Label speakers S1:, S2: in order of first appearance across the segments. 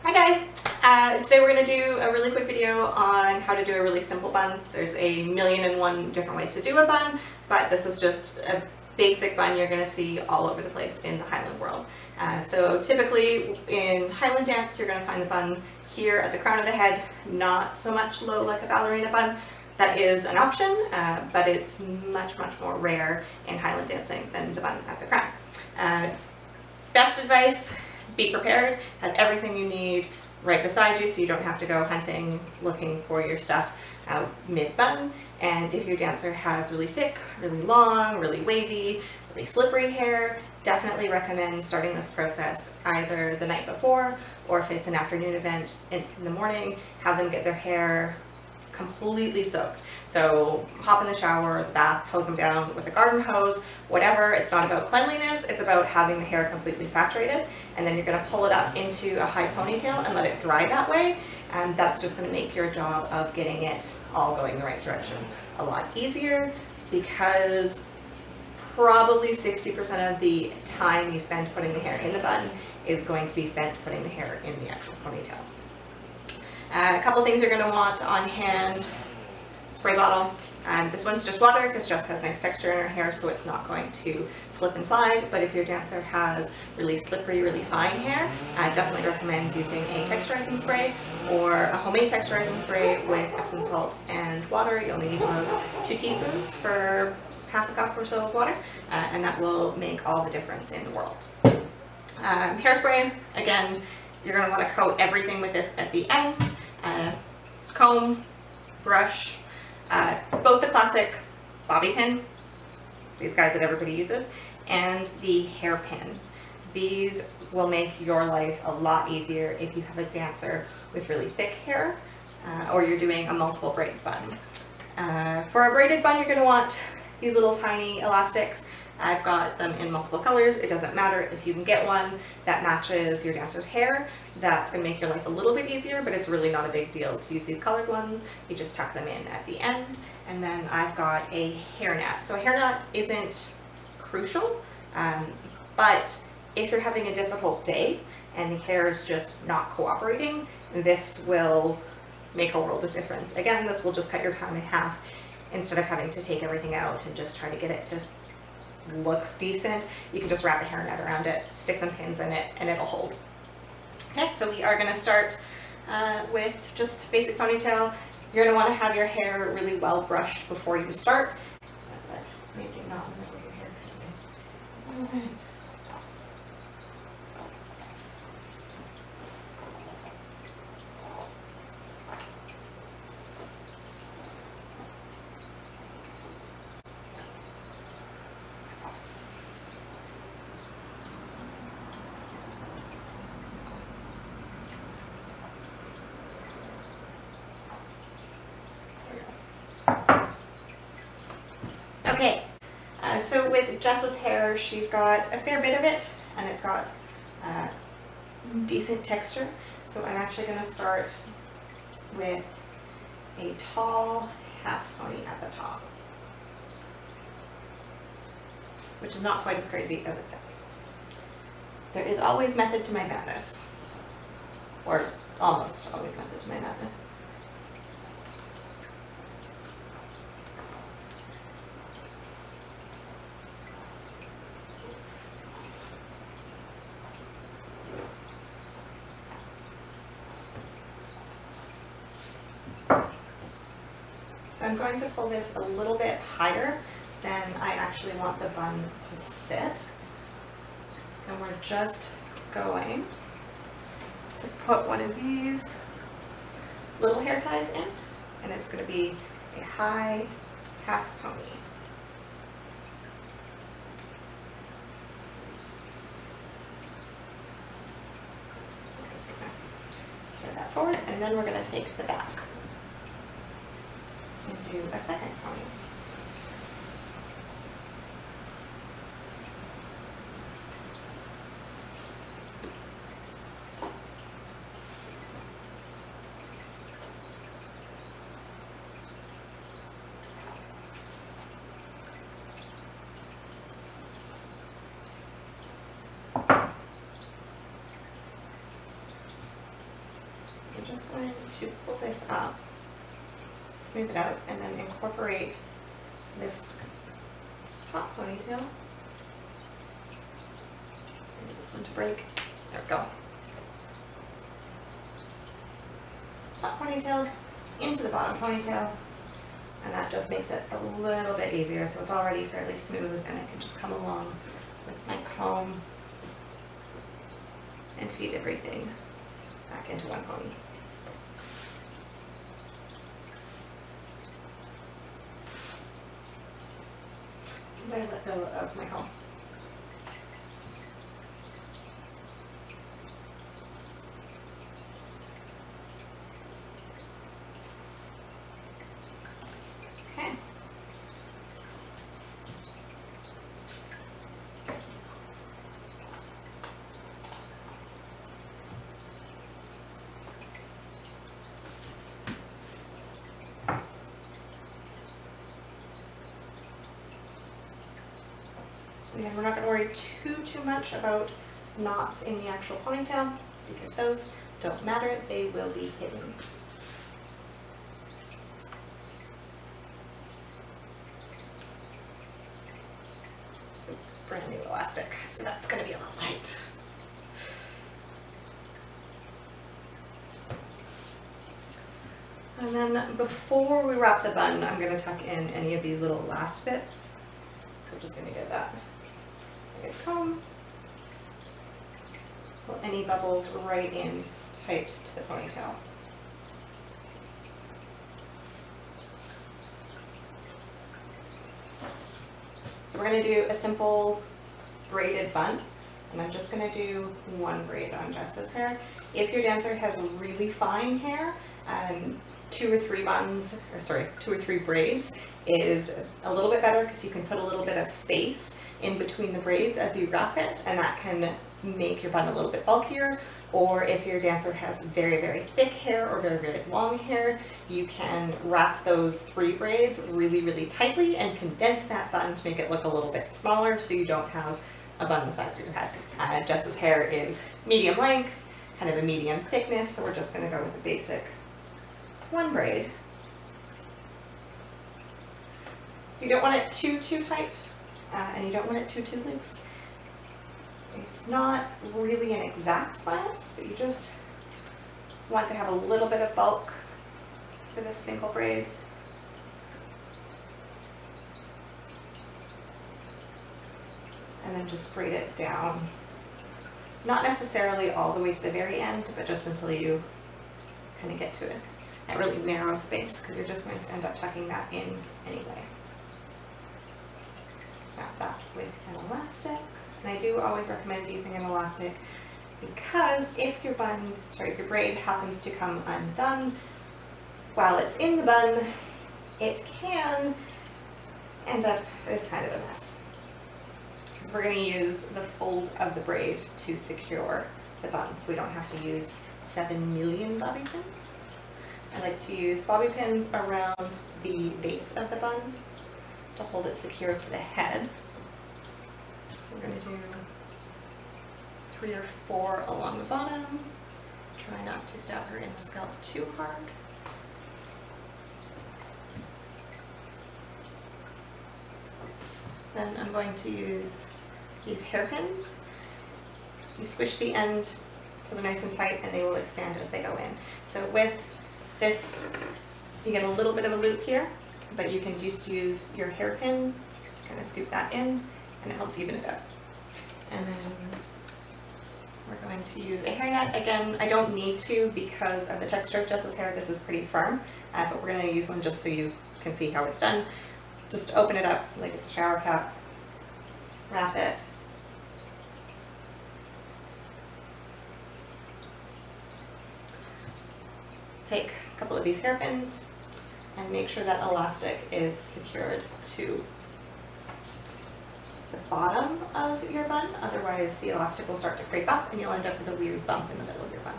S1: Hi guys! Today we're going to do a really quick video on how to do a really simple bun. There's a million and one different ways to do a bun, but this is just a basic bun you're going to see all over the place in the Highland world. So typically in Highland dance you're going to find the bun here at the crown of the head, not so much low like a ballerina bun. That is an option, but it's much more rare in Highland dancing than the bun at the crown. Best advice: be prepared, have everything you need right beside you so you don't have to go hunting looking for your stuff out mid-bun. And if your dancer has really thick, really long, really wavy, really slippery hair, definitely recommend starting this process either the night before, or if it's an afternoon event in the morning, have them get their hair completely soaked. So hop in the shower or the bath, hose them down with a garden hose, whatever. It's not about cleanliness, it's about having the hair completely saturated. And then you're going to pull it up into a high ponytail and let it dry that way. And that's just going to make your job of getting it all going the right direction a lot easier, because probably 60% of the time you spend putting the hair in the bun is going to be spent putting the hair in the actual ponytail. A couple things you're going to want on hand: spray bottle. This one's just water because Jess has nice texture in her hair, so it's not going to slip and slide. But if your dancer has really slippery, really fine hair, I definitely recommend using a texturizing spray or a homemade texturizing spray with Epsom salt and water. You only need about 2 teaspoons for half a cup or so of water, and that will make all the difference in the world. Hairspray, again, you're going to want to coat everything with this at the end. Comb, brush, both the classic bobby pin, these guys that everybody uses, and the hairpin. These will make your life a lot easier if you have a dancer with really thick hair, or you're doing a multiple braid bun. For a braided bun, you're going to want these little tiny elastics. I've got them in multiple colors. It doesn't matter if you can get one that matches your dancer's hair. That's going to make your life a little bit easier, but it's really not a big deal to use these colored ones. You just tuck them in at the end. And then I've got a hairnet. So a hairnet isn't crucial, but if you're having a difficult day and the hair is just not cooperating, this will make a world of difference. Again, this will just cut your time in half. Instead of having to take everything out and just try to get it to look decent, you can just wrap a hairnet around it, stick some pins in it, and it'll hold. Okay, so we are going to start with just basic ponytail. You're going to want to have your hair really well brushed before you start, but maybe not in the middle of your hair. All right. Okay, so with Jess's hair, she's got a fair bit of it, and it's got decent texture. So I'm actually going to start with a tall half pony at the top, which is not quite as crazy as it sounds. There is always method to my madness, or almost always method to my madness. So I'm going to pull this a little bit higher than I actually want the bun to sit. And we're just going to put one of these little hair ties in, and it's going to be a high half pony. Just going to carry that forward, and then we're going to take the back into a second pony. I'm just going to pull this up, smooth it out, and then incorporate this top ponytail. Get this one to break. There we go. Top ponytail into the bottom ponytail, and that just makes it a little bit easier. So it's already fairly smooth, and I can just come along with my comb and feed everything back into one pony. I let go of my comb. Okay. And we're not going to worry too much about knots in the actual ponytail because those don't matter, they will be hidden. Brand new elastic, so that's going to be a little tight. And then before we wrap the bun, I'm going to tuck in any of these little last bits. So I'm just going to get that. Get a comb, pull any bubbles right in tight to the ponytail. So we're going to do a simple braided bun, and I'm just going to do one braid on Jess's hair. If your dancer has really fine hair, 2 or 3 buns, or sorry, 2 or 3 braids is a little bit better because you can put a little bit of space in between the braids as you wrap it, and that can make your bun a little bit bulkier. Or if your dancer has very thick hair or very long hair, you can wrap those 3 braids really tightly and condense that bun to make it look a little bit smaller so you don't have a bun the size of your head. Jess's hair is medium length, kind of a medium thickness, so we're just going to go with a basic 1 braid. So you don't want it too tight, and you don't want it too loose. It's not really an exact science, but you just want to have a little bit of bulk for this single braid. And then just braid it down. Not necessarily all the way to the very end, but just until you kind of get to it. That really narrow space, because you're just going to end up tucking that in anyway. Wrap that with an elastic. And I do always recommend using an elastic because if your braid happens to come undone while it's in the bun, it can end up this kind of a mess. Because we're going to use the fold of the braid to secure the bun, so we don't have to use 7 million bobby pins. I like to use bobby pins around the base of the bun to hold it secure to the head. So we're going to do 3 or 4 along the bottom. Try not to stab her in the scalp too hard. Then I'm going to use these hairpins. You squish the end so they're nice and tight, and they will expand as they go in. So with this, you get a little bit of a loop here, but you can just use your hairpin, kind of scoop that in, and it helps even it out. And then we're going to use a hairnet. Again, I don't need to because of the texture of Jess's hair. This is pretty firm, but we're going to use one just so you can see how it's done. Just open it up like it's a shower cap, wrap it, take a couple of these hairpins and make sure that elastic is secured to the bottom of your bun, otherwise the elastic will start to creep up and you'll end up with a weird bump in the middle of your bun.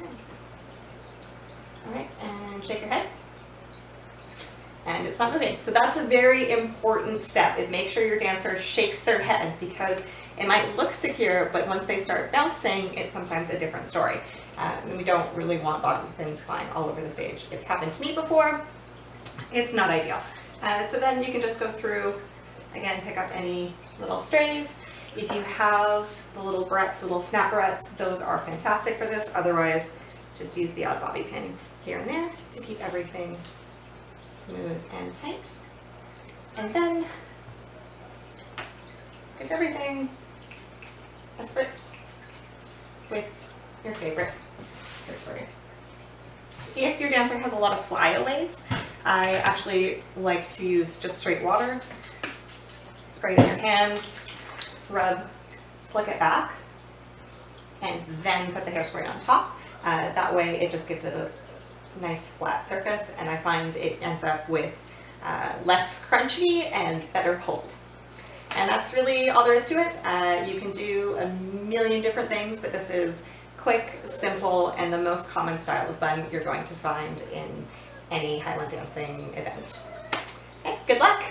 S1: Okay. All right, and shake your head. and it's not moving. So that's a very important step, is make sure your dancer shakes their head, because it might look secure, but once they start bouncing, it's sometimes a different story. And we don't really want bobby pins flying all over the stage. It's happened to me before. It's not ideal. So then you can just go through, again, pick up any little strays. If you have the little barrettes, little snap barrettes, those are fantastic for this. Otherwise, just use the odd bobby pin here and there to keep everything smooth and tight. And then give everything a spritz with your favorite hairspray. If your dancer has a lot of flyaways, I actually like to use just straight water. Spray it in your hands, rub, slick it back, and then put the hairspray on top. That way it just gives it a nice flat surface, and I find it ends up with less crunchy and better hold. And that's really all there is to it. You can do a million different things, but this is quick, simple, and the most common style of bun you're going to find in any Highland dancing event. Okay, good luck!